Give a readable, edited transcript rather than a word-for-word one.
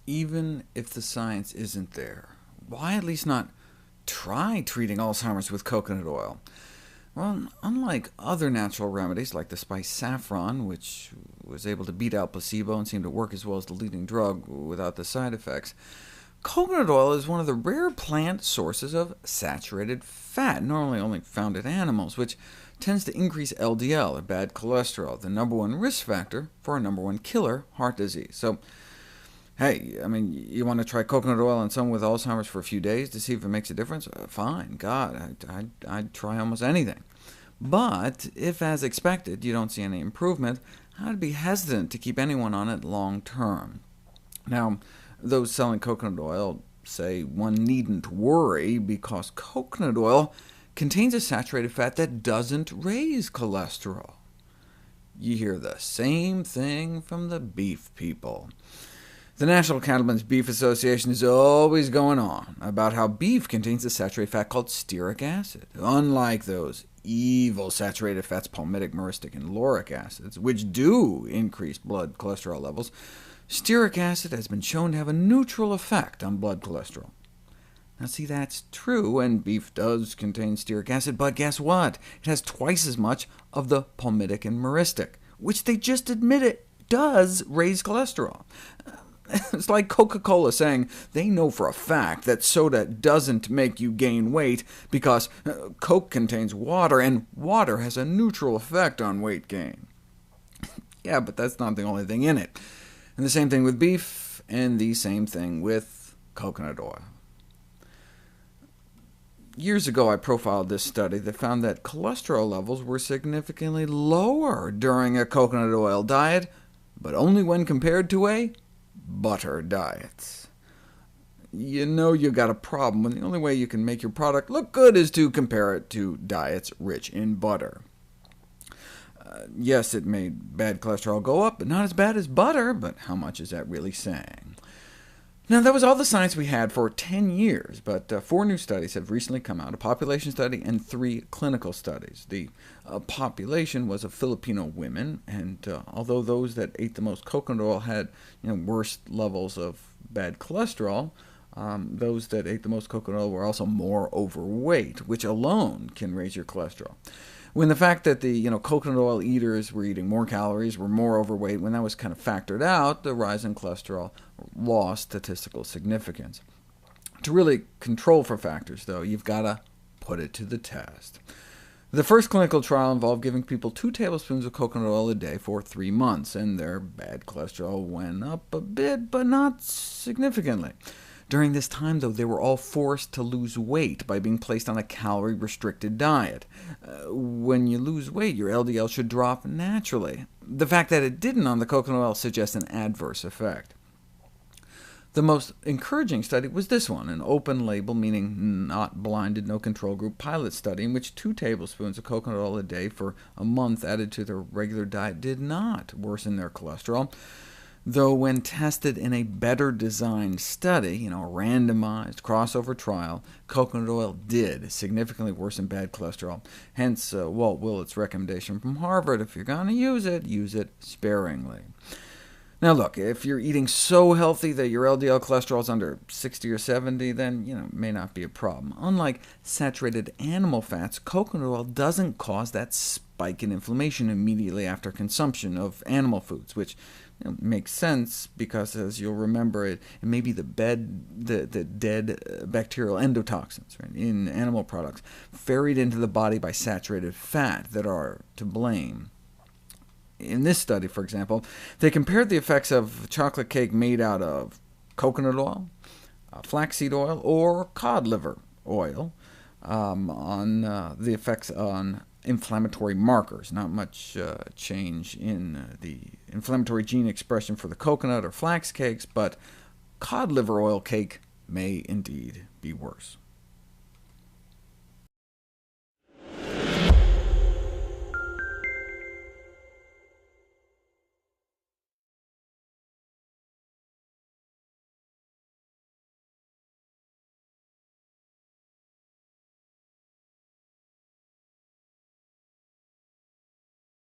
even if the science isn't there, why at least not try treating Alzheimer's with coconut oil? Well, unlike other natural remedies like the spice saffron, which was able to beat out placebo and seemed to work as well as the leading drug without the side effects, coconut oil is one of the rare plant sources of saturated fat, normally only found in animals, which tends to increase LDL, or bad cholesterol, the #1 risk factor for our #1 killer, heart disease. So, hey, you want to try coconut oil on someone with Alzheimer's for a few days to see if it makes a difference? Fine, God, I'd try almost anything. But if, as expected, you don't see any improvement, I'd be hesitant to keep anyone on it long term. Now, those selling coconut oil say one needn't worry, because coconut oil contains a saturated fat that doesn't raise cholesterol. You hear the same thing from the beef people. The National Cattlemen's Beef Association is always going on about how beef contains a saturated fat called stearic acid, unlike those evil saturated fats palmitic, myristic, and lauric acids, which do increase blood cholesterol levels. Stearic acid has been shown to have a neutral effect on blood cholesterol. Now see, that's true, and beef does contain stearic acid, but guess what? It has twice as much of the palmitic and myristic, which they just admit it does raise cholesterol. It's like Coca-Cola saying they know for a fact that soda doesn't make you gain weight because Coke contains water, and water has a neutral effect on weight gain. Yeah, but that's not the only thing in it. And the same thing with beef, and the same thing with coconut oil. Years ago, I profiled this study that found that cholesterol levels were significantly lower during a coconut oil diet, but only when compared to a butter diet. You know you got a problem when the only way you can make your product look good is to compare it to diets rich in butter. Yes, it made bad cholesterol go up, but not as bad as butter, but how much is that really saying? Now, that was all the science we had for 10 years, but 4 new studies have recently come out, a population study and 3 clinical studies. The population was of Filipino women, and although those that ate the most coconut oil had worse levels of bad cholesterol, those that ate the most coconut oil were also more overweight, which alone can raise your cholesterol. When the fact that the coconut oil eaters were eating more calories, were more overweight, when that was kind of factored out, the rise in cholesterol lost statistical significance. To really control for factors, though, you've got to put it to the test. The first clinical trial involved giving people 2 tablespoons of coconut oil a day for 3 months, and their bad cholesterol went up a bit, but not significantly. During this time, though, they were all forced to lose weight by being placed on a calorie-restricted diet. When you lose weight, your LDL should drop naturally. The fact that it didn't on the coconut oil suggests an adverse effect. The most encouraging study was this one, an open-label, meaning not blinded, no control group pilot study, in which 2 tablespoons of coconut oil a day for a month added to their regular diet did not worsen their cholesterol, though when tested in a better-designed study, a randomized crossover trial, coconut oil did significantly worsen bad cholesterol. Hence Walt Willett's recommendation from Harvard, if you're going to use it sparingly. Now look, if you're eating so healthy that your LDL cholesterol is under 60 or 70, then it may not be a problem. Unlike saturated animal fats, coconut oil doesn't cause that spike in inflammation immediately after consumption of animal foods, which makes sense because, as you'll remember, it may be the dead bacterial endotoxins in animal products ferried into the body by saturated fat that are to blame. In this study, for example, they compared the effects of chocolate cake made out of coconut oil, flaxseed oil, or cod liver oil on the effects on inflammatory markers. Not much change in the inflammatory gene expression for the coconut or flax cakes, but cod liver oil cake may indeed be worse.